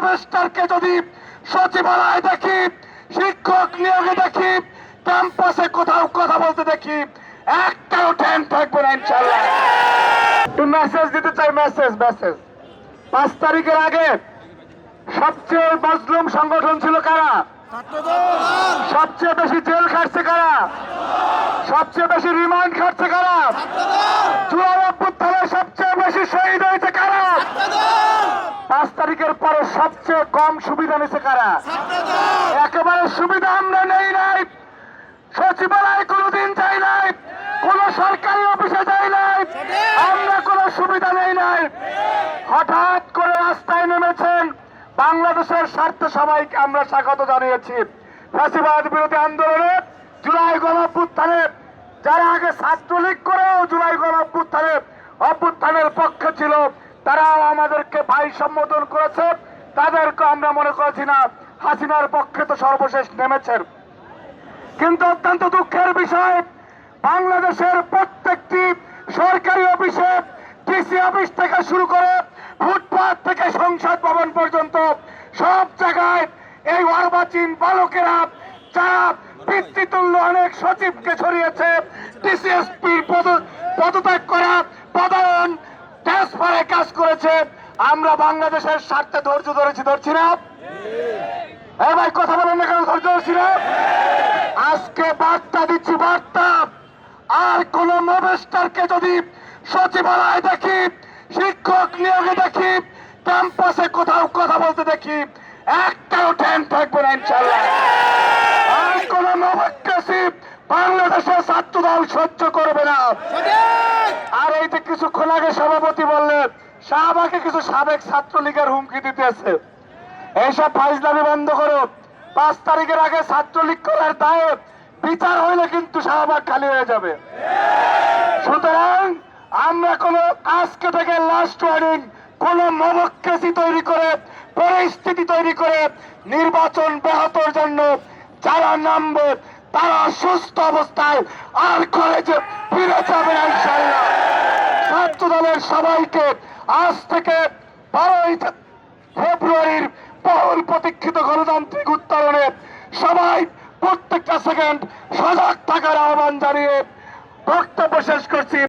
মবেস্টারকে যদি সচিবালয়ে দেখি, শিক্ষক নিয়োগে দেখি, ক্যাম্পাসে কোথাও কথা বলতে দেখি, একটাও ট্রেন থাকবে না ইনশাআল্লাহ। একটু মেসেজ দিতে চাই, মেসেজ 5 তারিখের আগে সবচেয়ে মজলুম সংগঠন ছিল কারা? সবচেয়ে বেশি জেল খাটছে কারা? সবচেয়ে বেশি রিমান্ড খাটছে কারা? জুলাই অভ্যুত্থানে সবচেয়ে বেশি শহীদ হয়েছে কারা? 5 তারিখের পরে সবচেয়ে কম সুবিধা নিছে কারা? একেবারে সুবিধা আমরা নেই নাই, সচিবালয় কোনোদিন যাই নাই, কোন সরকারি অফিসে যাই নাই, আমরা কোনো সুবিধা নেই নাই। হঠাৎ করে রাস্তায় নেমেছেন, বাংলাদেশের স্বার্থে সবাইকে আমরা স্বাগত জানিয়েছি। ফ্যাসিবাদ বিরোধী আন্দোলনে জুলাই গণঅভ্যুত্থানে যারা আগে ছাত্রলীগ করেও জুলাই অভ্যুত্থানের পক্ষে ছিল, তারাও আমাদেরকে ভাই সম্বোধন করেছে। তাদেরকে আমরা মনে করেছি না হাসিনার পক্ষে তো সর্বশেষ নেমেছেন। কিন্তু অত্যন্ত দুঃখের বিষয়, বাংলাদেশের প্রত্যেকটি সরকারি অফিসে, ডিসি অফিস থেকে শুরু করে ফুটপাত থেকে সংসদ ভবন পর্যন্ত সব জায়গায় এই অর্বাচীন বালকেরা যারা পিতৃতুল্য অনেক সচিবকে ছড়িয়েছে, ডিসিএসপির পদত্যাগ করা, পদায়ন, ট্রান্সফারে কাজ করেছে। আমরা বাংলাদেশের স্বার্থে ধৈর্য ধরছি না। ভাই কথা বলেন না কেন? ধৈর্য ধরছি না। আজকে বার্তা দিচ্ছি, বার্তা, আর কোন মবেস্টারকে যদি সচিবালয়ে দেখি, শিক্ষক নিয়োগে দেখি, ক্যাম্পাসে কোথাও কথা বলতে দেখি, একটাও ট্রেন থাকবে না ইনশাআল্লাহ। আর কোন মবেস্টার বাংলাদেশের ছাত্র দল সহ্য করবে না। আর এই যে কিছুক্ষণ আগে সভাপতি বললেন শাহবাগে কিছু সাবেক ছাত্রলীগের হুমকি দিতেছে, এইসব ফাইজলামি বন্ধ করো। 5 তারিখের আগে ছাত্রলীগ করার দায়ে বিচার হইলে কিন্তু শাহবাগ খালি হয়ে যাবে। সুতরাং আমরা কোন আজকে থেকে লাস্ট ওয়ার্নিং, কোন মবক্কেসি তৈরি করে, পরিস্থিতি তৈরি করে নির্বাচন ব্যাহতর জন্য যারা নামবে তারা সুস্থ অবস্থায় আর কলেজে ফিরে যাবে না ইনশাআল্লাহ। ছাত্র দলের সবাইকে আজ থেকে 12 ফেব্রুয়ারির বহুল প্রতীক্ষিত গণতান্ত্রিক উত্তরণে সবাই প্রত্যেকটা সেকেন্ড সজাগ থাকার আহ্বান জানিয়ে বক্তব্য শেষ করছি।